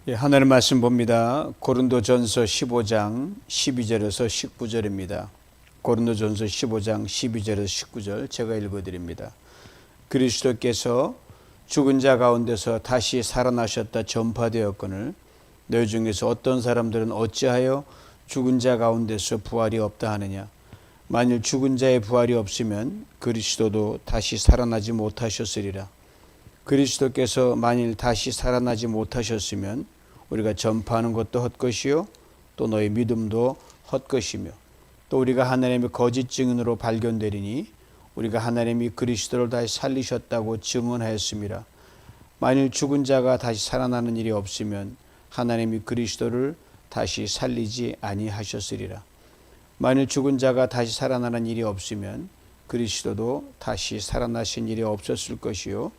예, 하나님 말씀 봅니다. 고린도전서 15장 12절에서 19절입니다. 고린도전서 15장 12절에서 19절 제가 읽어드립니다. 그리스도께서 죽은 자 가운데서 다시 살아나셨다 전파되었거늘 너희 중에서 어떤 사람들은 어찌하여 죽은 자 가운데서 부활이 없다 하느냐. 만일 죽은 자의 부활이 없으면 그리스도도 다시 살아나지 못하셨으리라. 그리스도께서 만일 다시 살아나지 못하셨으면 우리가 전파하는 것도 헛것이요 또 너희 믿음도 헛것이며 또 우리가 하나님의 거짓 증인으로 발견되리니 우리가 하나님이 그리스도를 다시 살리셨다고 증언하였습니다. 만일 죽은 자가 다시 살아나는 일이 없으면 하나님이 그리스도를 다시 살리지 아니하셨으리라. 만일 죽은 자가 다시 살아나는 일이 없으면 그리스도도 다시 살아나신 일이 없었을 것이요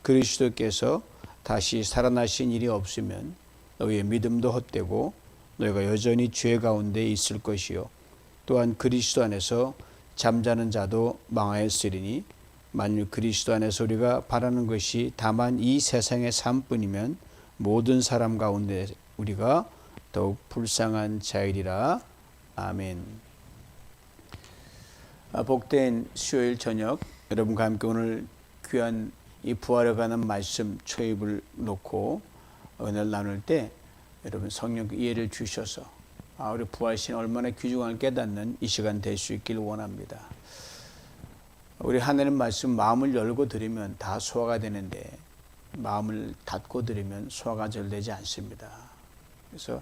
그리스도께서 다시 살아나신 일이 없으면 너희의 믿음도 헛되고 너희가 여전히 죄 가운데 있을 것이요 또한 그리스도 안에서 잠자는 자도 망하였으리니 만일 그리스도 안에서 우리가 바라는 것이 다만 이 세상의 삶뿐이면 모든 사람 가운데 우리가 더욱 불쌍한 자이리라. 아멘. 복된 수요일 저녁 여러분과 함께 오늘 귀한 이 부활에 관한 말씀 초입을 놓고 은혜를 나눌 때 여러분 성령 이해를 주셔서 우리 부활신 얼마나 귀중한 깨닫는 이 시간 될 수 있길 원합니다. 우리 하나님 말씀 마음을 열고 들으면 다 소화가 되는데 마음을 닫고 들으면 소화가 잘 되지 않습니다. 그래서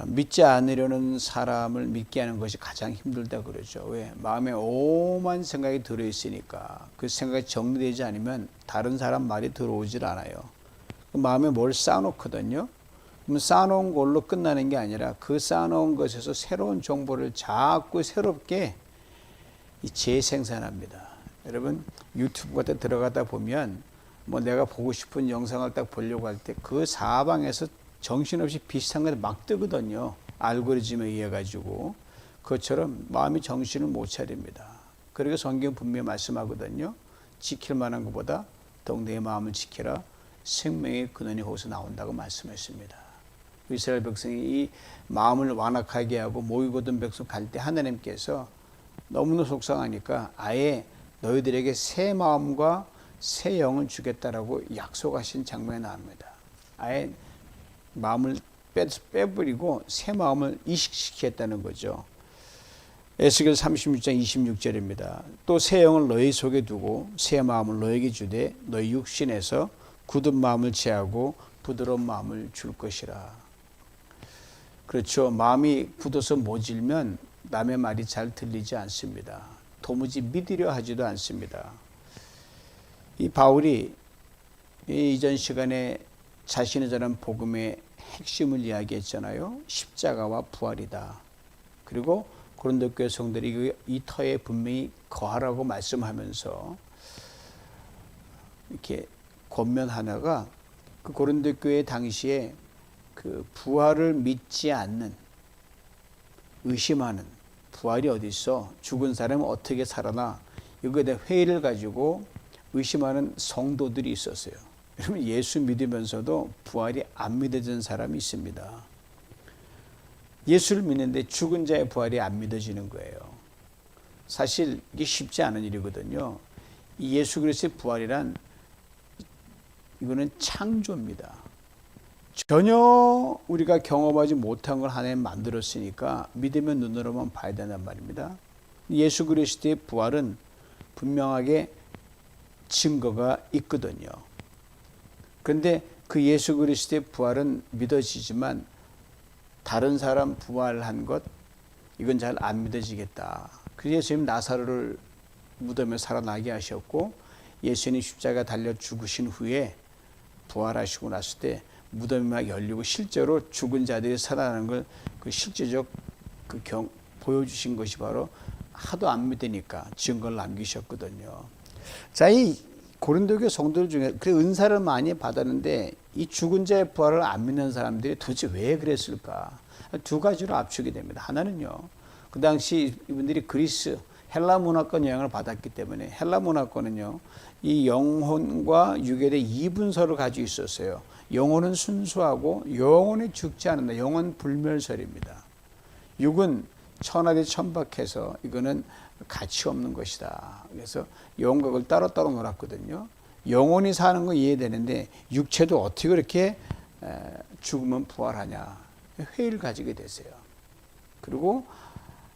믿지 않으려는 사람을 믿게 하는 것이 가장 힘들다 그러죠. 왜? 마음에 오만 생각이 들어있으니까 그 생각이 정리되지 않으면 다른 사람 말이 들어오질 않아요. 마음에 뭘 쌓아놓거든요. 그럼 쌓아놓은 걸로 끝나는 게 아니라 그 쌓아놓은 것에서 새로운 정보를 자꾸 새롭게 재생산합니다. 여러분 유튜브 같은 데 들어가다 보면 뭐 내가 보고 싶은 영상을 딱 보려고 할 때 그 사방에서 정신없이 비슷한 게 막 뜨거든요. 알고리즘에 의해 가지고 그것처럼 마음이 정신을 못 차립니다. 그리고 성경 분명히 말씀하거든요. 지킬 만한 것보다 더욱 내 마음을 지키라. 생명의 근원이 거기서 나온다고 말씀했습니다. 이스라엘 백성이 이 마음을 완악하게 하고 모이고든 백성 갈 때 하나님께서 너무나 속상하니까 아예 너희들에게 새 마음과 새 영을 주겠다라고 약속하신 장면이 나옵니다. 아예 마음을 빼버리고 새 마음을 이식시켰다는 거죠. 에스겔 36장 26절입니다. 또 새 영을 너희 속에 두고 새 마음을 너에게 주되 너희 육신에서 굳은 마음을 제하고 부드러운 마음을 줄 것이라. 그렇죠. 마음이 굳어서 모질면 남의 말이 잘 들리지 않습니다. 도무지 믿으려 하지도 않습니다. 이 바울이 이전 시간에 자신의 전한 복음의 핵심을 이야기했잖아요. 십자가와 부활이다. 그리고 고린도 교회 성들이 이 터에 분명히 거하라고 말씀하면서 이렇게 권면 하나가 그 고린도 교회 당시에 그 부활을 믿지 않는 의심하는 부활이 어디 있어? 죽은 사람은 어떻게 살아나? 이거에 대한 회의를 가지고 의심하는 성도들이 있었어요. 여러분 예수 믿으면서도 부활이 안 믿어지는 사람이 있습니다. 예수를 믿는데 죽은 자의 부활이 안 믿어지는 거예요. 사실 이게 쉽지 않은 일이거든요. 이 예수 그리스도의 부활이란 이거는 창조입니다. 전혀 우리가 경험하지 못한 걸 하나님 만들었으니까 믿으면 눈으로만 봐야 된단 말입니다. 예수 그리스도의 부활은 분명하게 증거가 있거든요. 그런데 그 예수 그리스도의 부활은 믿어지지만 다른 사람 부활한 것 이건 잘 안 믿어지겠다. 그래서 예수님 나사로를 무덤에 살아나게 하셨고 예수님 십자가 달려 죽으신 후에 부활하시고 났을 때 무덤이 막 열리고 실제로 죽은 자들이 살아나는 걸 그 실제적 보여주신 것이 바로 하도 안 믿으니까 증거를 남기셨거든요. 자, 이 고린도교 성도들 중에 그 은사를 많이 받았는데 이 죽은 자의 부활을 안 믿는 사람들이 도대체 왜 그랬을까? 두 가지로 압축이 됩니다. 하나는요, 그 당시 이분들이 그리스 헬라 문화권 영향을 받았기 때문에 헬라 문화권은요 이 영혼과 육에 대해 이분설을 가지고 있었어요. 영혼은 순수하고 영혼이 죽지 않는다. 영혼 불멸설입니다. 육은 천하에 천박해서 이거는 가치 없는 것이다. 그래서 영혼과 그걸 따로따로 놀았거든요. 영혼이 사는 건 이해되는데 육체도 어떻게 그렇게 죽으면 부활하냐. 회의를 가지게 되세요. 그리고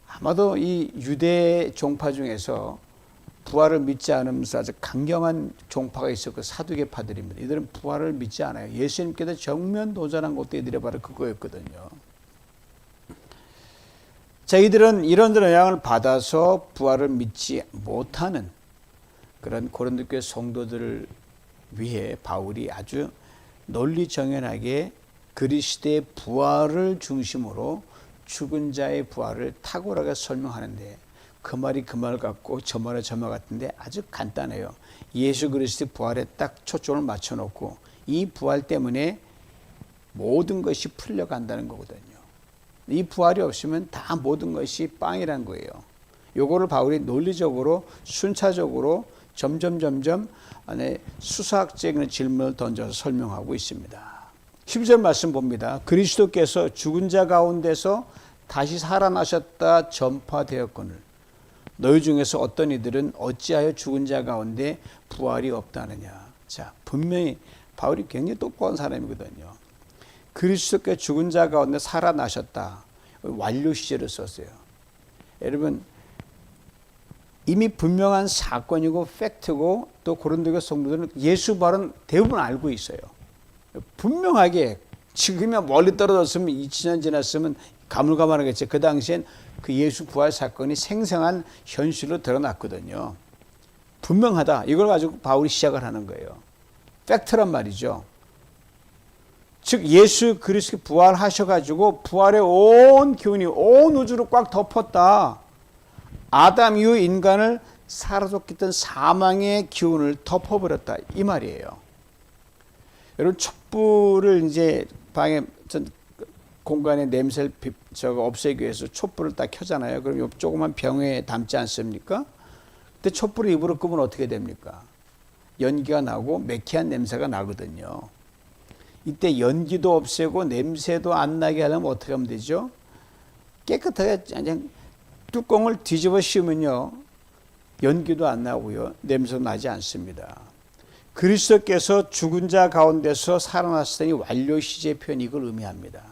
아마도 이 유대 종파 중에서 부활을 믿지 않으면서 아주 강경한 종파가 있었고 사두개파들입니다. 이들은 부활을 믿지 않아요. 예수님께서 정면 도전한 것도 이들의 바로 그거였거든요. 자, 이들은 이런 영향을 받아서 부활을 믿지 못하는 그런 고린도 교회 성도들을 위해 바울이 아주 논리정연하게 그리스도의 부활을 중심으로 죽은 자의 부활을 탁월하게 설명하는데 그 말이 그 말 같고 저 말이 저 말 같은데 아주 간단해요. 예수 그리스도의 부활에 딱 초점을 맞춰놓고 이 부활 때문에 모든 것이 풀려간다는 거거든요. 이 부활이 없으면 다 모든 것이 빵이란 거예요. 요거를 바울이 논리적으로 순차적으로 점점 안에 수사학적인 질문을 던져서 설명하고 있습니다. 12절 말씀 봅니다. 그리스도께서 죽은 자 가운데서 다시 살아나셨다 전파되었거늘 너희 중에서 어떤 이들은 어찌하여 죽은 자 가운데 부활이 없다느냐. 자, 분명히 바울이 굉장히 똑똑한 사람이거든요. 그리스도께서 죽은 자 가운데 살아나셨다. 완료 시제를 썼어요. 여러분 이미 분명한 사건이고 팩트고 또 고린도교 성도들은 예수 부활은 대부분 알고 있어요. 분명하게 지금이야 멀리 떨어졌으면 2000년 지났으면 가물가물하겠지. 그 당시엔 그 예수 부활 사건이 생생한 현실로 드러났거든요. 분명하다. 이걸 가지고 바울이 시작을 하는 거예요. 팩트란 말이죠. 즉 예수 그리스도 부활하셔가지고 부활의 온 기운이 온 우주를 꽉 덮었다. 아담 이후 인간을 사로잡고 있던 사망의 기운을 덮어버렸다. 이 말이에요. 여러분 촛불을 이제 방에 공간에 냄새를 없애기 위해서 촛불을 딱 켜잖아요. 그럼 요 조그만 병에 담지 않습니까? 근데 촛불을 입으로 끄면 어떻게 됩니까? 연기가 나고 매캐한 냄새가 나거든요. 이때 연기도 없애고 냄새도 안 나게 하려면 어떻게 하면 되죠? 깨끗하게 그냥 뚜껑을 뒤집어 씌우면요. 연기도 안 나고요. 냄새도 나지 않습니다. 그리스도께서 죽은 자 가운데서 살아났으니 완료 시제 표현이 이걸 의미합니다.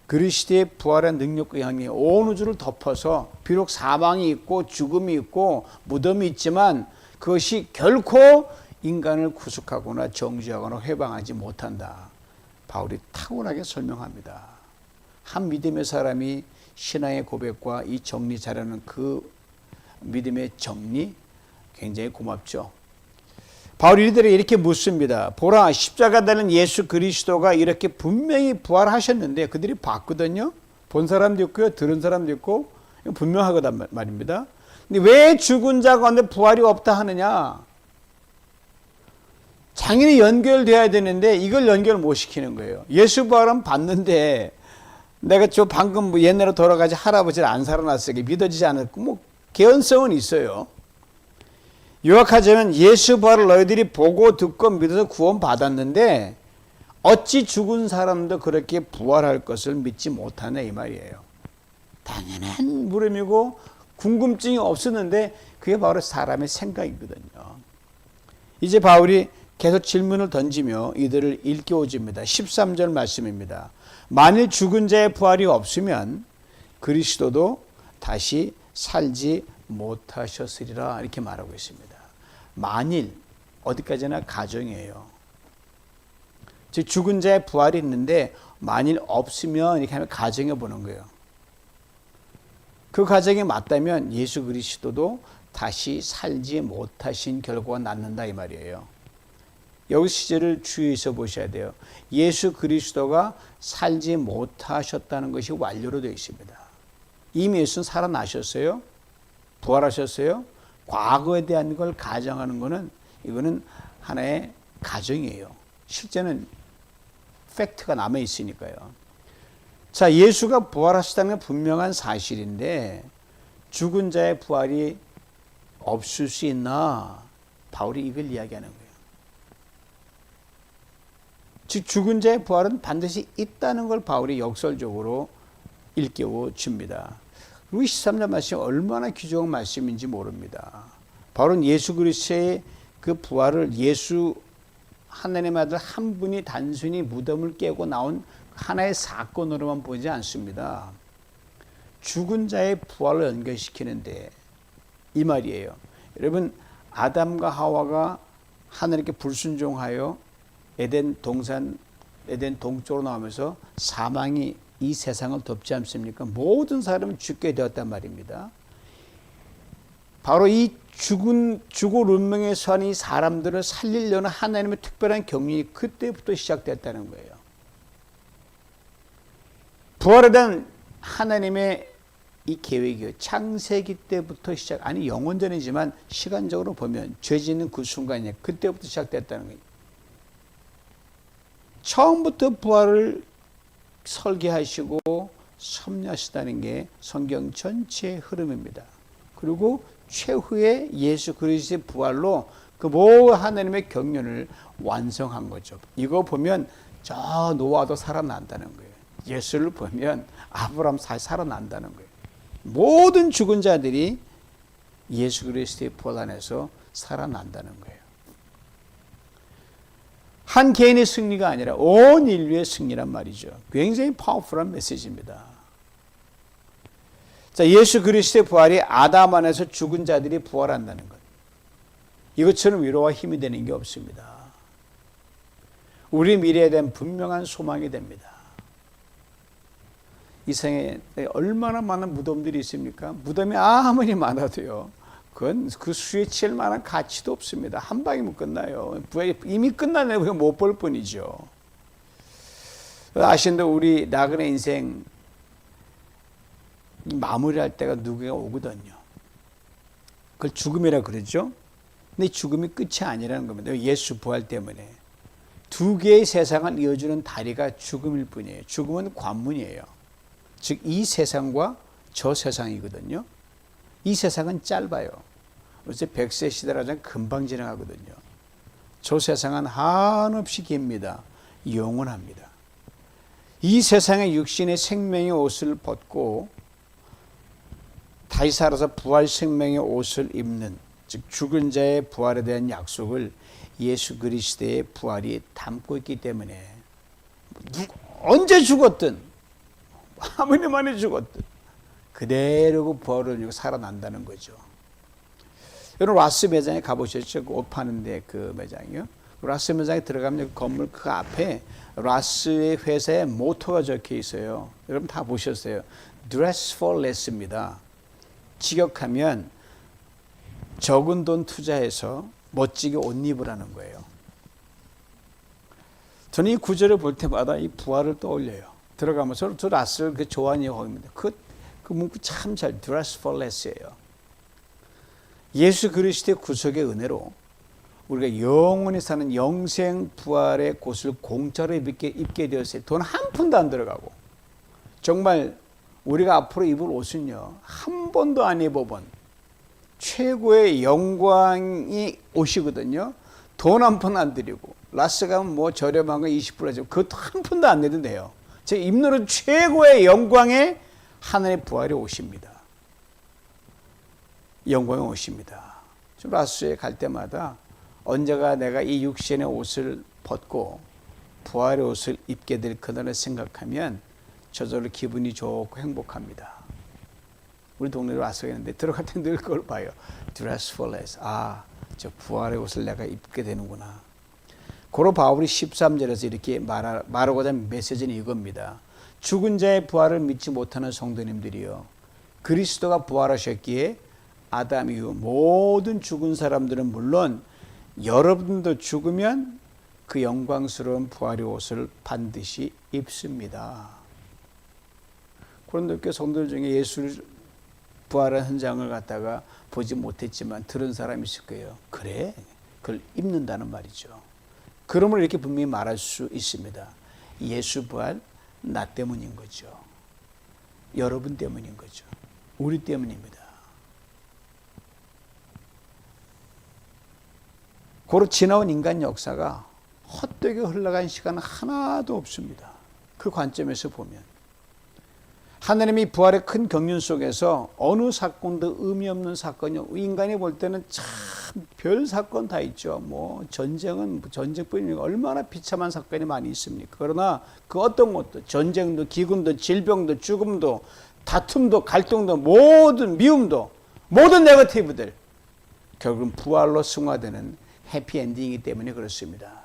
그리스도의 부활의 능력과 영향이 온 우주를 덮어서 비록 사망이 있고 죽음이 있고 무덤이 있지만 그것이 결코 인간을 구속하거나 정죄하거나 회방하지 못한다. 바울이 탁월하게 설명합니다. 한 믿음의 사람이 신앙의 고백과 이 정리 잘하는 그 믿음의 정리 굉장히 고맙죠. 바울이 이들에게 이렇게 묻습니다. 보라, 십자가 달린 예수 그리스도가 이렇게 분명히 부활하셨는데 그들이 봤거든요. 본 사람도 있고요. 들은 사람도 있고 분명하거든 말입니다. 근데 왜 죽은 자 가운데 부활이 없다 하느냐? 당연히 연결돼야 되는데 이걸 연결 못 시키는 거예요. 예수 부활은 봤는데 내가 저 방금 뭐 옛날로 돌아가지 할아버지를 안 살아났으니까 믿어지지 않았고 뭐 개연성은 있어요. 요약하자면 예수 부활을 너희들이 보고 듣고 믿어서 구원 받았는데 어찌 죽은 사람도 그렇게 부활할 것을 믿지 못하냐 이 말이에요. 당연한 물음이고 궁금증이 없었는데 그게 바로 사람의 생각이거든요. 이제 바울이 계속 질문을 던지며 이들을 일깨워줍니다. 13절 말씀입니다. 만일 죽은 자의 부활이 없으면 그리스도도 다시 살지 못하셨으리라 이렇게 말하고 있습니다. 만일 어디까지나 가정이에요. 즉 죽은 자의 부활이 있는데 만일 없으면 이렇게 하면 가정해 보는 거예요. 그 가정이 맞다면 예수 그리스도도 다시 살지 못하신 결과가 낳는다 이 말이에요. 여기 시제를 주의해서 보셔야 돼요. 예수 그리스도가 살지 못하셨다는 것이 완료로 되어 있습니다. 이미 예수는 살아나셨어요. 부활하셨어요. 과거에 대한 걸 가정하는 것은 이거는 하나의 가정이에요. 실제는 팩트가 남아 있으니까요. 자, 예수가 부활하셨다는 건 분명한 사실인데 죽은 자의 부활이 없을 수 있나? 바울이 이걸 이야기하는 거예요. 즉 죽은 자의 부활은 반드시 있다는 걸 바울이 역설적으로 일깨워 줍니다. 그리고 23절 말씀이 얼마나 귀중한 말씀인지 모릅니다. 바울은 예수 그리스도의 그 부활을 예수 하나님의 아들 한 분이 단순히 무덤을 깨고 나온 하나의 사건으로만 보지 않습니다. 죽은 자의 부활을 연결시키는데 이 말이에요. 여러분, 아담과 하와가 하나님께 불순종하여 에덴 동쪽으로 나오면서 사망이 이 세상을 덮지 않습니까? 모든 사람은 죽게 되었단 말입니다. 바로 이 죽을 운명에 처한 이 사람들을 살리려는 하나님의 특별한 경륜이 그때부터 시작됐다는 거예요. 부활에 대한 하나님의 이 계획이요, 창세기 때부터 아니 영원전이지만 시간적으로 보면 죄 짓는 그 순간에 그때부터 시작됐다는 거예요. 처음부터 부활을 설계하시고 섭리하시다는 게 성경 전체의 흐름입니다. 그리고 최후의 예수 그리스도의 부활로 그 모든 하나님의 경륜을 완성한 거죠. 이거 보면 저 노아도 살아난다는 거예요. 예수를 보면 아브라함 살아난다는 거예요. 모든 죽은 자들이 예수 그리스도의 부활 안에서 살아난다는 거예요. 한 개인의 승리가 아니라 온 인류의 승리란 말이죠. 굉장히 파워풀한 메시지입니다. 자, 예수 그리스도의 부활이 아담 안에서 죽은 자들이 부활한다는 것. 이것처럼 위로와 힘이 되는 게 없습니다. 우리 미래에 대한 분명한 소망이 됩니다. 이 생에 얼마나 많은 무덤들이 있습니까? 무덤이 아무리 많아도요, 그건 그 수에 칠 만한 가치도 없습니다. 한 방이면 끝나요. 이미 끝나네, 못 볼 뿐이죠. 아시는데 우리 나그네 인생 마무리할 때가 누구가 오거든요. 그걸 죽음이라 그러죠. 근데 죽음이 끝이 아니라는 겁니다. 예수 부활 때문에. 두 개의 세상을 이어주는 다리가 죽음일 뿐이에요. 죽음은 관문이에요. 즉 이 세상과 저 세상이거든요. 이 세상은 짧아요. 어제 100세 시대라면 금방 지나가거든요. 저 세상은 한없이 깁니다. 영원합니다. 이 세상의 육신의 생명의 옷을 벗고 다시 살아서 부활 생명의 옷을 입는, 즉 죽은 자의 부활에 대한 약속을 예수 그리스도의 부활이 담고 있기 때문에 언제 죽었든 아무리 많이 죽었든 그대로 부활을 이루고 살아난다는 거죠. 여러분 라스 매장에 가보셨죠? 그 옷 파는데 그 매장이요. 라스 매장에 들어가면 건물 그 앞에 라스의 회사의 모토가 적혀 있어요. 여러분 다 보셨어요. Dress for less입니다. 직역하면 적은 돈 투자해서 멋지게 옷 입으라는 거예요. 저는 이 구절을 볼 때마다 이 부활을 떠올려요. 들어가면서 저 라스를 그 좋아하는 영화입니다. 그 문구 참 잘 Dress for less예요. 예수 그리스도의 구속의 은혜로 우리가 영원히 사는 영생 부활의 곳을 공짜로 입게 되었어요. 돈 한 푼도 안 들어가고. 정말 우리가 앞으로 입을 옷은요, 한 번도 안 입어본 최고의 영광이 옷이거든요. 돈 한 푼 안 들이고, 라스 가면 뭐 저렴한 거 20불 하죠. 그것도 한 푼도 안 내도 돼요. 제 입는 옷은 최고의 영광의 하늘의 부활의 옷입니다. 영광의 옷입니다. 라스에 갈 때마다 언제가 내가 이 육신의 옷을 벗고 부활의 옷을 입게 될 그날을 생각하면 저절로 기분이 좋고 행복합니다. 우리 동네로 와서 있는데 들어갈 때 늘 그걸 봐요. Dress for less. 아, 저 부활의 옷을 내가 입게 되는구나. 고로 바울이 13절에서 이렇게 말하고자 하는 메시지는 이겁니다. 죽은 자의 부활을 믿지 못하는 성도님들이요, 그리스도가 부활하셨기에 아담 이후 모든 죽은 사람들은 물론 여러분도 죽으면 그 영광스러운 부활의 옷을 반드시 입습니다. 고린도 교회 성도들 중에 예수를 부활한 현장을 갖다가 보지 못했지만 들은 사람이 있을 거예요. 그래, 그걸 입는다는 말이죠. 그러므로 이렇게 분명히 말할 수 있습니다. 예수 부활 나 때문인 거죠. 여러분 때문인 거죠. 우리 때문입니다. 고로 지나온 인간 역사가 헛되게 흘러간 시간은 하나도 없습니다. 그 관점에서 보면 하나님이 부활의 큰 경륜 속에서 어느 사건도 의미 없는 사건이요. 인간이 볼 때는 참 별 사건 다 있죠. 뭐 전쟁은 전쟁뿐이니까 얼마나 비참한 사건이 많이 있습니까? 그러나 그 어떤 것도 전쟁도 기근도 질병도 죽음도 다툼도 갈등도 모든 미움도 모든 네거티브들 결국은 부활로 승화되는 해피엔딩이기 때문에 그렇습니다.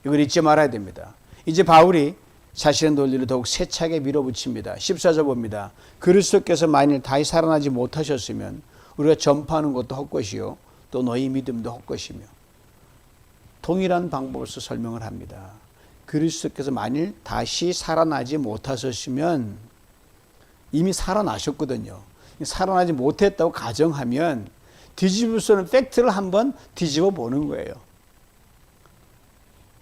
이걸 잊지 말아야 됩니다. 이제 바울이 자신의 논리를 더욱 세차게 밀어붙입니다. 14절 봅니다. 그리스도께서 만일 다시 살아나지 못하셨으면 우리가 전파하는 것도 헛것이요 또 너희 믿음도 헛것이며 동일한 방법으로서 설명을 합니다. 그리스도께서 만일 다시 살아나지 못하셨으면 이미 살아나셨거든요. 살아나지 못했다고 가정하면 뒤집을 수 없는 팩트를 한번 뒤집어 보는 거예요.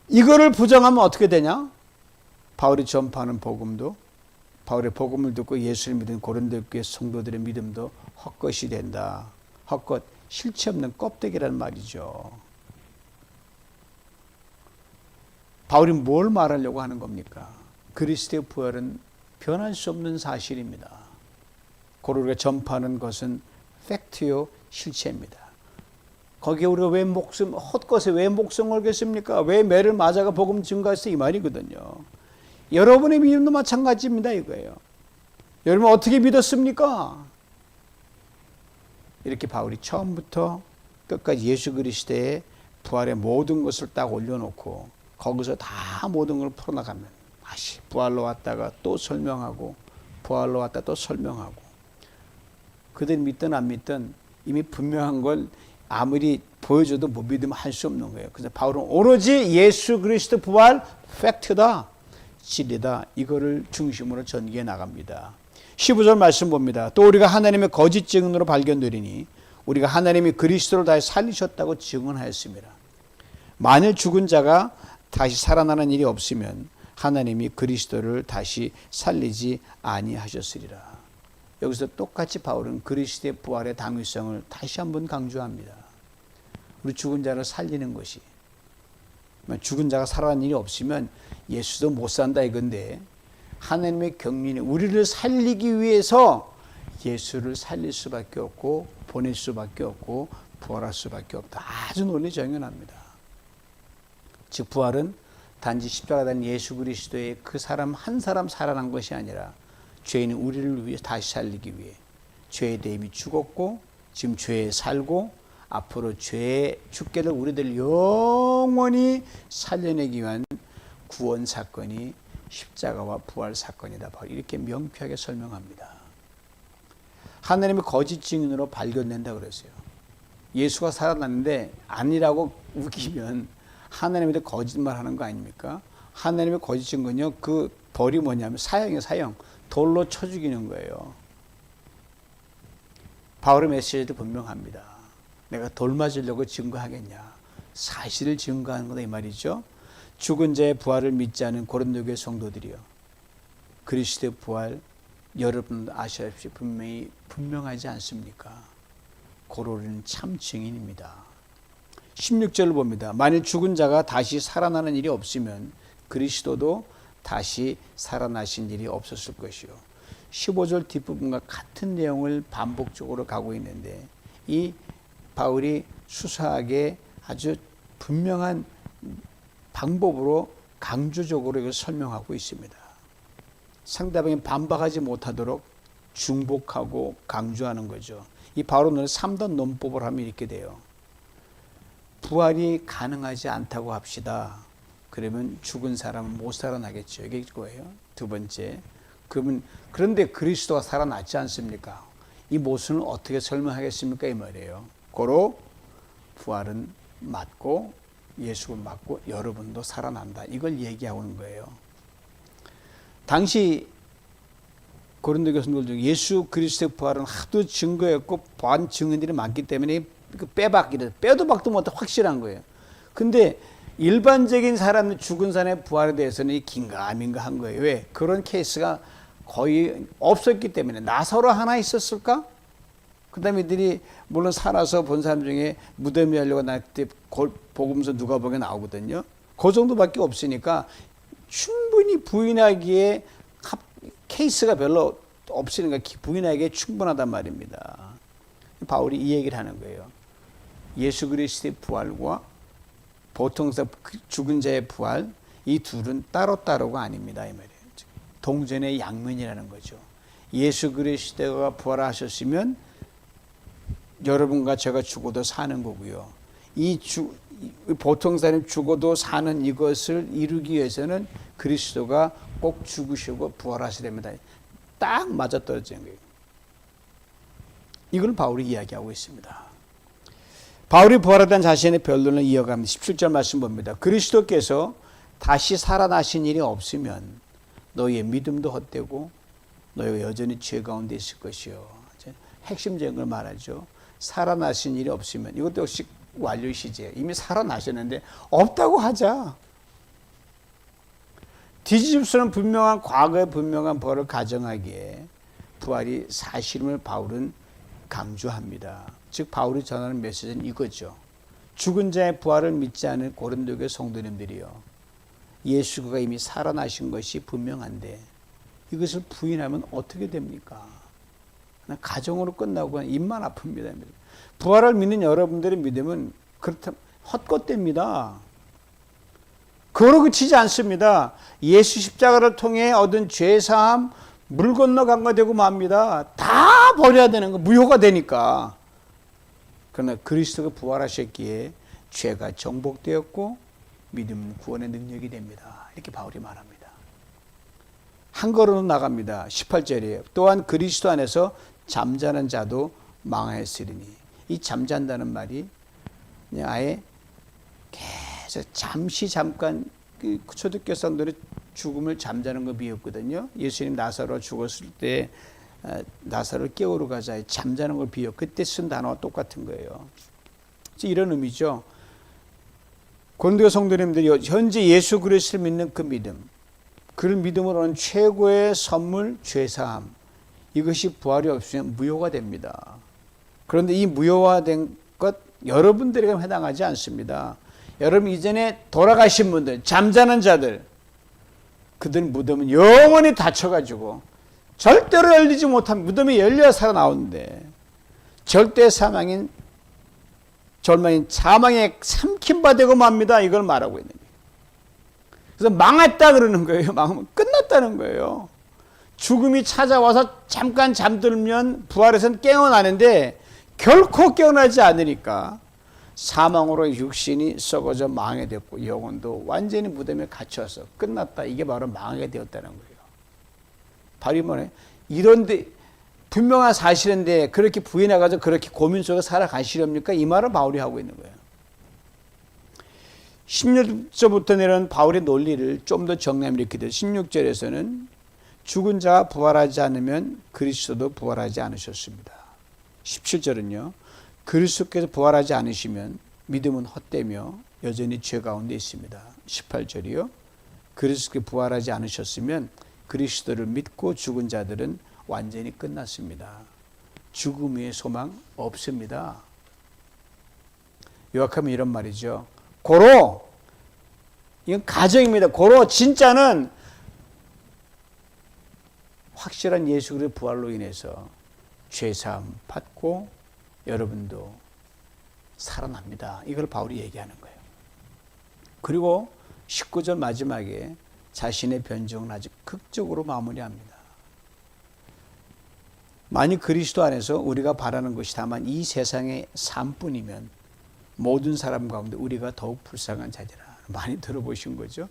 이거를 부정하면 어떻게 되냐? 바울이 전파하는 복음도 바울의 복음을 듣고 예수를 믿은 고린도 교회 성도들의 믿음도 헛것이 된다. 헛것, 실체 없는 껍데기라는 말이죠. 바울이 뭘 말하려고 하는 겁니까? 그리스도의 부활은 변할 수 없는 사실입니다. 고로 우리가 전파하는 것은 팩트요, 실체입니다. 거기에 우리가 왜 헛것에 왜 목숨 걸겠습니까? 왜 매를 맞아가 복음 증거했어? 이 말이거든요. 여러분의 믿음도 마찬가지입니다. 이거예요. 여러분 어떻게 믿었습니까? 이렇게 바울이 처음부터 끝까지 예수 그리스도의 부활의 모든 것을 딱 올려놓고 거기서 다 모든 걸 풀어나가면 다시 부활로 왔다가 또 설명하고 부활로 왔다 또 설명하고 그들이 믿든 안 믿든 이미 분명한 걸 아무리 보여줘도 못 믿으면 할 수 없는 거예요. 그래서 바울은 오로지 예수 그리스도 부활 팩트다. 진리다. 이거를 중심으로 전개해 나갑니다. 15절 말씀 봅니다. 또 우리가 하나님의 거짓 증언으로 발견되리니 우리가 하나님이 그리스도를 다시 살리셨다고 증언하였습니다. 만일 죽은 자가 다시 살아나는 일이 없으면 하나님이 그리스도를 다시 살리지 아니하셨으리라. 여기서 똑같이 바울은 그리스도의 부활의 당위성을 다시 한번 강조합니다. 우리 죽은 자를 살리는 것이 죽은 자가 살아난 일이 없으면 예수도 못 산다 이건데 하나님의 경륜이 우리를 살리기 위해서 예수를 살릴 수밖에 없고 보낼 수밖에 없고 부활할 수밖에 없다. 아주 논리 정연합니다. 즉 부활은 단지 십자가 단 예수 그리스도의 그 사람 한 사람 살아난 것이 아니라 죄인은 우리를 위해 다시 살리기 위해 죄에 대해 이미 죽었고 지금 죄에 살고 앞으로 죄에 죽게 될 우리들 영원히 살려내기 위한 구원 사건이 십자가와 부활 사건이다. 바로 이렇게 명쾌하게 설명합니다. 하나님의 거짓 증인으로 발견된다 그랬어요. 예수가 살아났는데 아니라고 우기면 하나님한테 거짓말하는 거 아닙니까? 하나님의 거짓 증거는요. 그 벌이 뭐냐면 사형이에요. 사형. 돌로 쳐 죽이는 거예요. 바울의 메시지도 분명합니다. 내가 돌 맞으려고 증거하겠냐. 사실을 증거하는 거다 이 말이죠. 죽은 자의 부활을 믿지 않은 고린도 교회 성도들이요. 그리스도의 부활 여러분 아시다시피 분명하지 않습니까? 고로는 참 증인입니다. 16절을 봅니다. 만일 죽은 자가 다시 살아나는 일이 없으면 그리스도도 다시 살아나신 일이 없었을 것이요. 15절 뒷부분과 같은 내용을 반복적으로 가고 있는데 이 바울이 수사하게 아주 분명한 방법으로 강조적으로 이걸 설명하고 있습니다. 상대방이 반박하지 못하도록 중복하고 강조하는 거죠. 이 바울은 3단 논법을 하면 이렇게 돼요. 부활이 가능하지 않다고 합시다. 그러면 죽은 사람은 못 살아나겠죠. 이게 거예요. 두 번째. 그런데 그리스도가 살아났지 않습니까? 이 모순을 어떻게 설명하겠습니까? 이 말이에요. 고로 부활은 맞고 예수가 맞고 여러분도 살아난다. 이걸 얘기하고 있는 거예요. 당시 고린도 교성들 중에 예수 그리스도의 부활은 하도 증거였고 보안 증언들이 많기 때문에 빼도 박도 못해 확실한 거예요. 근데 일반적인 사람 죽은 사람의 부활에 대해서는 긴가민가 한 거예요. 왜? 그런 케이스가 거의 없었기 때문에 나사로 하나 있었을까? 그 다음에 이들이 물론 살아서 본 사람 중에 무덤이 하려고 날 때 복음서 누가복음에 나오거든요. 그 정도밖에 없으니까 충분히 부인하기에 케이스가 별로 없으니까 부인하기에 충분하단 말입니다. 바울이 이 얘기를 하는 거예요. 예수 그리스도의 부활과 보통서 죽은 자의 부활, 이 둘은 따로따로가 아닙니다. 이 말이에요. 동전의 양면이라는 거죠. 예수 그리스도가 부활하셨으면 여러분과 제가 죽어도 사는 거고요. 보통 사람이 죽어도 사는 이것을 이루기 위해서는 그리스도가 꼭 죽으시고 부활하셔야 됩니다. 딱 맞아떨어지는 거예요. 이걸 바울이 이야기하고 있습니다. 바울이 부활하던 자신의 변론을 이어갑니다. 17절 말씀 봅니다. 그리스도께서 다시 살아나신 일이 없으면 너희의 믿음도 헛되고 너희가 여전히 죄 가운데 있을 것이요. 핵심적인 걸 말하죠. 살아나신 일이 없으면, 이것도 역시 완료 시제. 이미 살아나셨는데 없다고 하자. 뒤집수는 분명한 과거의 분명한 벌을 가정하기에 부활이 사실임을 바울은 강조합니다. 즉 바울이 전하는 메시지는 이거죠. 죽은 자의 부활을 믿지 않은 고린도교회 성도님들이요, 예수가 이미 살아나신 것이 분명한데 이것을 부인하면 어떻게 됩니까? 그냥 가정으로 끝나고 입만 아픕니다. 부활을 믿는 여러분들의 믿음은 그렇다면 헛것됩니다. 그거로 그치지 않습니다. 예수 십자가를 통해 얻은 죄사함 물 건너 간 거 되고 맙니다. 다 버려야 되는 거, 무효가 되니까. 그러나 그리스도가 부활하셨기에 죄가 정복되었고 믿음은 구원의 능력이 됩니다. 이렇게 바울이 말합니다. 한 걸음 나갑니다. 18절이에요. 또한 그리스도 안에서 잠자는 자도 망하였으리니. 이 잠잔다는 말이 그냥 아예 계속 잠깐 초대교회 성도들이 죽음을 잠자는 거 비웠거든요. 예수님 나사로 죽었을 때 나사로를 깨우러 가자 잠자는 걸 비워. 그때 쓴 단어와 똑같은 거예요. 이런 의미죠. 고린도 성도님들이 현재 예수 그리스도를 믿는 그 믿음, 그를 믿음으로 하는 최고의 선물 죄사함, 이것이 부활이 없으면 무효가 됩니다. 그런데 이 무효화된 것 여러분들에게 해당하지 않습니다. 여러분 이전에 돌아가신 분들, 잠자는 자들, 그들 무덤은 영원히 닫혀가지고 절대로 열리지 못한 무덤이 열려야 살아나오는데 절대 사망인 절망인 사망에 삼킨바 되고 맙니다. 이걸 말하고 있는 거예요. 그래서 망했다 그러는 거예요. 망하면 끝났다는 거예요. 죽음이 찾아와서 잠깐 잠들면 부활해서는 깨어나는데 결코 깨어나지 않으니까 사망으로 육신이 썩어져 망하게 됐고 영혼도 완전히 무덤에 갇혀서 끝났다. 이게 바로 망하게 되었다는 거예요. 바로 뭐네? 이런데 분명한 사실인데 그렇게 부인해가지고 그렇게 고민 속에 살아가시렵니까? 이 말을 바울이 하고 있는 거예요. 16절부터 내려온 바울의 논리를 좀 더 정리하면 이렇게 돼요. 16절에서는 죽은 자가 부활하지 않으면 그리스도도 부활하지 않으셨습니다. 17절은요. 그리스도께서 부활하지 않으시면 믿음은 헛되며 여전히 죄 가운데 있습니다. 18절이요. 그리스도께서 부활하지 않으셨으면 그리스도를 믿고 죽은 자들은 완전히 끝났습니다. 죽음 위에 소망 없습니다. 요약하면 이런 말이죠. 고로, 이건 가정입니다. 고로 진짜는 확실한 예수 그리스도의 부활로 인해서 죄사함 받고 여러분도 살아납니다. 이걸 바울이 얘기하는 거예요. 그리고 19절 마지막에 자신의 변증을 아주 극적으로 마무리합니다. 만약 그리스도 안에서 우리가 바라는 것이 다만 이 세상의 삶뿐이면 모든 사람 가운데 우리가 더욱 불쌍한 자들아. 많이 들어보신 거죠?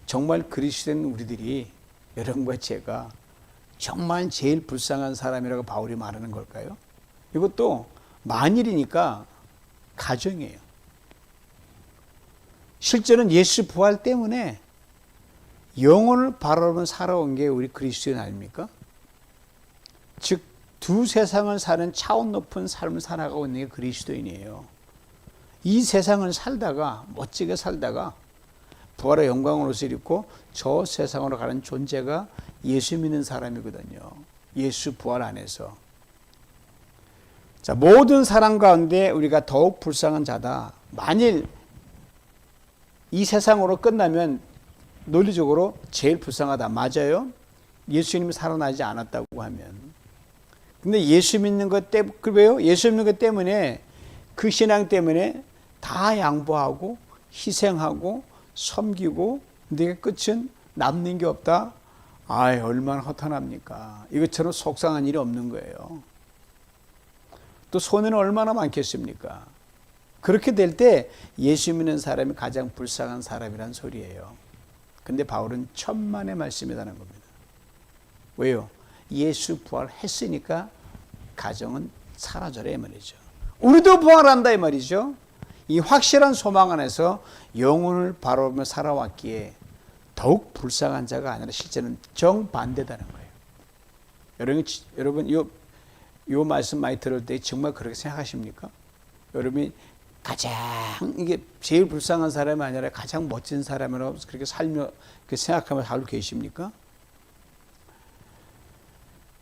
정말 그리스도인 우리들이 여러분과 제가 정말 제일 불쌍한 사람이라고 바울이 말하는 걸까요? 이것도 만일이니까 가정이에요. 실제는 예수 부활 때문에 영혼을 바라보며 살아온 게 우리 그리스도인 아닙니까? 즉 두 세상을 사는 차원 높은 삶을 살아가고 있는 게 그리스도인이에요. 이 세상을 살다가 멋지게 살다가 부활의 영광으로서 잃고 저 세상으로 가는 존재가 예수 믿는 사람이거든요. 예수 부활 안에서. 자, 모든 사람 가운데 우리가 더욱 불쌍한 자다. 만일 이 세상으로 끝나면 논리적으로 제일 불쌍하다. 맞아요? 예수님이 살아나지 않았다고 하면. 근데 예수 믿는 것 때문에, 왜요? 예수 믿는 것 때문에, 그 신앙 때문에 다 양보하고 희생하고 섬기고, 근데 끝은 남는 게 없다? 아이, 얼마나 허탄합니까? 이것처럼 속상한 일이 없는 거예요. 또 손해는 얼마나 많겠습니까? 그렇게 될 때 예수 믿는 사람이 가장 불쌍한 사람이란 소리예요. 근데 바울은 천만의 말씀이라는 겁니다. 왜요? 예수 부활했으니까 가정은 사라져라 이 말이죠. 우리도 부활한다 이 말이죠. 이 확실한 소망 안에서 영혼을 바라보며 살아왔기에 더욱 불쌍한 자가 아니라 실제는 정반대다는 거예요. 여러분 이 말씀 많이 들을 때 정말 그렇게 생각하십니까? 여러분이 가장 이게 제일 불쌍한 사람이 아니라 가장 멋진 사람이라고 그렇게 살며 생각하며 살고 계십니까?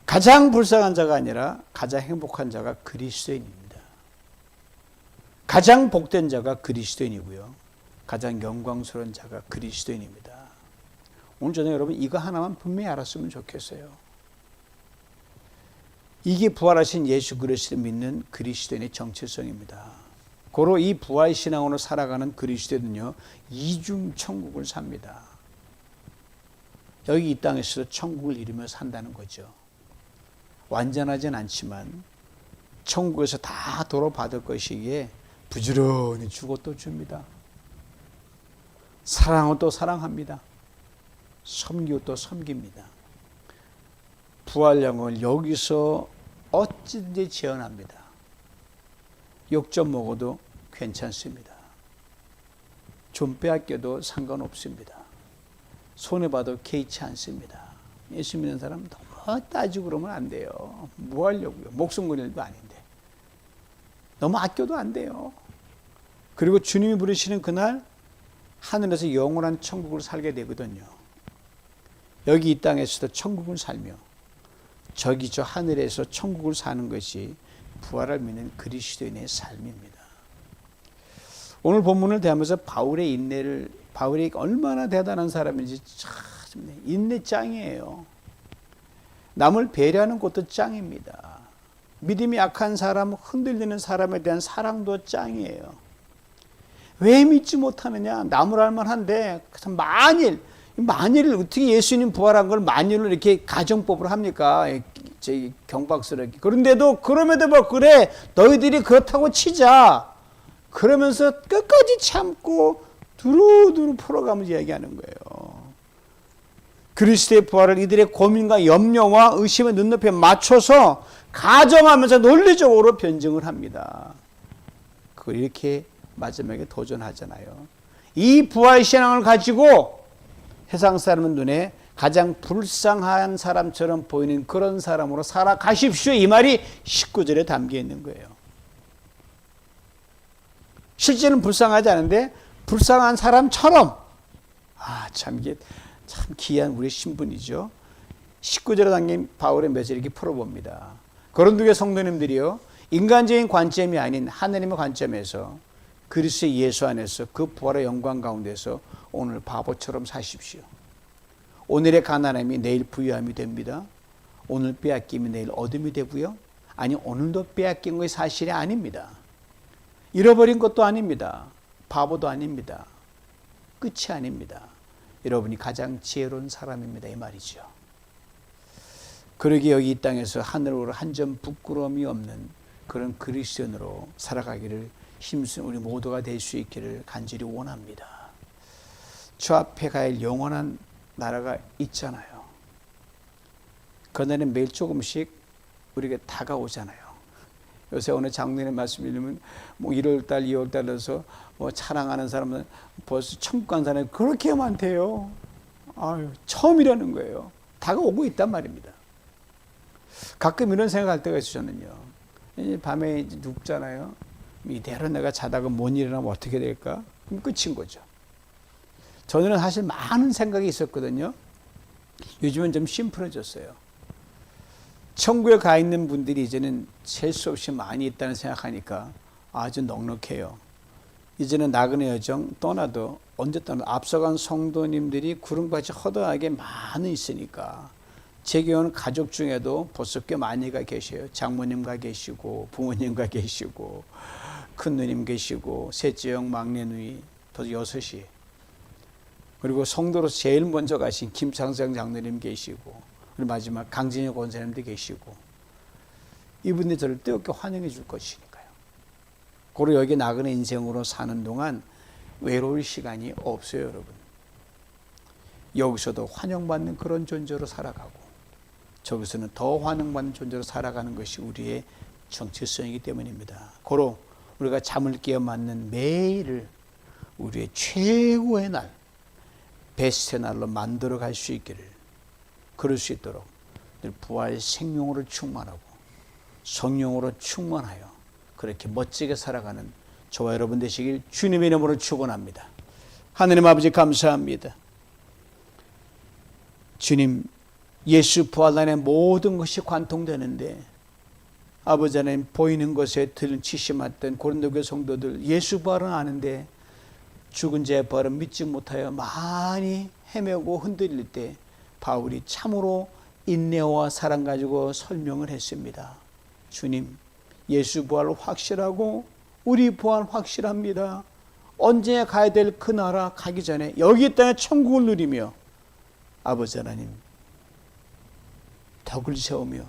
가장 불쌍한 자가 아니라 가장 행복한 자가 그리스도인입니다. 가장 복된 자가 그리스도인이고요. 가장 영광스러운 자가 그리스도인입니다. 오늘 저녁에 여러분 이거 하나만 분명히 알았으면 좋겠어요. 이게 부활하신 예수 그리스도를 믿는 그리스도인의 정체성입니다. 고로 이 부활 신앙으로 살아가는 그리스도인은요, 이중 천국을 삽니다. 여기 이 땅에서 천국을 이루며 산다는 거죠. 완전하진 않지만 천국에서 다 도로받을 것이기에 부지런히 주고 또 줍니다. 사랑하고 또 사랑합니다. 섬기고 또 섬깁니다. 부활 영혼을 여기서 어찌든지 재현합니다. 욕 좀 먹어도 괜찮습니다. 좀 빼앗겨도 상관없습니다. 손해봐도 개의치 않습니다. 예수 믿는 사람은 너무 따지고 그러면 안 돼요. 뭐 하려고요? 목숨 걸 일도 아닌데. 너무 아껴도 안 돼요. 그리고 주님이 부르시는 그날 하늘에서 영원한 천국을 살게 되거든요. 여기 이 땅에서도 천국을 살며 저기 저 하늘에서 천국을 사는 것이 부활을 믿는 그리스도인의 삶입니다. 오늘 본문을 대하면서 바울이 얼마나 대단한 사람인지 참 인내 짱이에요. 남을 배려하는 것도 짱입니다. 믿음이 약한 사람, 흔들리는 사람에 대한 사랑도 짱이에요. 왜 믿지 못하느냐? 남을 알만한데 만일 어떻게 예수님 부활한 걸 만일로 이렇게 가정법으로 합니까? 저기 경박스럽게. 그럼에도 뭐 그래 너희들이 그렇다고 치자. 그러면서 끝까지 참고 두루두루 풀어가면서 이야기하는 거예요. 그리스도의 부활을 이들의 고민과 염려와 의심의 눈높이에 맞춰서 가정하면서 논리적으로 변증을 합니다. 그걸 이렇게 마지막에 도전하잖아요. 이 부활 신앙을 가지고 세상 사람의 눈에 가장 불쌍한 사람처럼 보이는 그런 사람으로 살아가십시오. 이 말이 19절에 담겨 있는 거예요. 실제는 불쌍하지 않은데 불쌍한 사람처럼 이게 참 귀한 우리 신분이죠. 19절에 담긴 바울의 메시지를 이렇게 풀어봅니다. 고린도교회 성도님들이요, 인간적인 관점이 아닌 하나님의 관점에서 그리스도 예수 안에서 그 부활의 영광 가운데서 오늘 바보처럼 사십시오. 오늘의 가난함이 내일 부유함이 됩니다. 오늘 빼앗김이 내일 얻음이 되고요. 아니 오늘도 빼앗긴 것이 사실이 아닙니다. 잃어버린 것도 아닙니다. 바보도 아닙니다. 끝이 아닙니다. 여러분이 가장 지혜로운 사람입니다. 이 말이죠. 그러기에 여기 이 땅에서 하늘으로 한 점 부끄러움이 없는 그런 그리스도인으로 살아가기를 힘쓰는 우리 모두가 될 수 있기를 간절히 원합니다. 저 앞에 갈 영원한 나라가 있잖아요. 그날은 매일 조금씩 우리가 다가오잖아요. 요새 오늘 장로님 말씀 읽으면 1월달, 2월달에서 찬양하는 사람은 벌써 천국 간 사람이 그렇게 많대요. 처음이라는 거예요. 다가오고 있단 말입니다. 가끔 이런 생각할 때가 있어요. 저는요. 밤에 눕잖아요. 이대로 내가 자다가 못 일어나면 어떻게 될까? 그럼 끝인 거죠. 저는 사실 많은 생각이 있었거든요. 요즘은 좀 심플해졌어요. 천국에 가 있는 분들이 이제는 셀 수 없이 많이 있다는 생각하니까 아주 넉넉해요. 이제는 나그네 여정 떠나도 언제 떠나 앞서간 성도님들이 구름같이 허다하게 많이 있으니까 제 교회는 가족 중에도 벌써 꽤 많이가 계셔요. 장모님과 계시고 부모님과 계시고 큰누님 계시고 셋째 형 막내 누이 더 여섯이, 그리고 성도로 제일 먼저 가신 김창성 장로님 계시고, 그리고 마지막 강진혁 권사님도 계시고, 이분들이 저를 뜨겁게 환영해 줄 것이니까요. 그리고 여기 나그네 인생으로 사는 동안 외로울 시간이 없어요, 여러분. 여기서도 환영받는 그런 존재로 살아가고 저기서는 더 환영받는 존재로 살아가는 것이 우리의 정체성이기 때문입니다. 고로 우리가 잠을 깨어 맞는 매일을 우리의 최고의 날, 베스트 날로 만들어 갈 수 있기를, 그럴 수 있도록 늘 부활 생명으로 충만하고 성령으로 충만하여 그렇게 멋지게 살아가는 저와 여러분 되시길 주님의 이름으로 축원합니다. 하느님 아버지 감사합니다. 주님, 예수 부활 안에 모든 것이 관통되는데 아버지 하나님, 보이는 것에 치심했던 고린도교회 성도들 예수 부활은 아는데 죽은 자의 부활은 믿지 못하여 많이 헤매고 흔들릴 때 바울이 참으로 인내와 사랑 가지고 설명을 했습니다. 주님, 예수 부활 확실하고 우리 부활 확실합니다. 언제 가야 될 그 나라 가기 전에 여기 이 땅에 천국을 누리며 아버지 하나님 덕을 세우며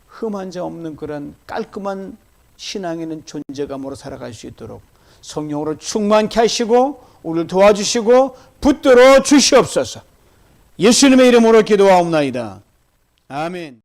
흠한 자 없는 그런 깔끔한 신앙에 있는 존재감으로 살아갈 수 있도록 성령으로 충만케 하시고 우리를 도와주시고 붙들어 주시옵소서. 예수님의 이름으로 기도하옵나이다. 아멘.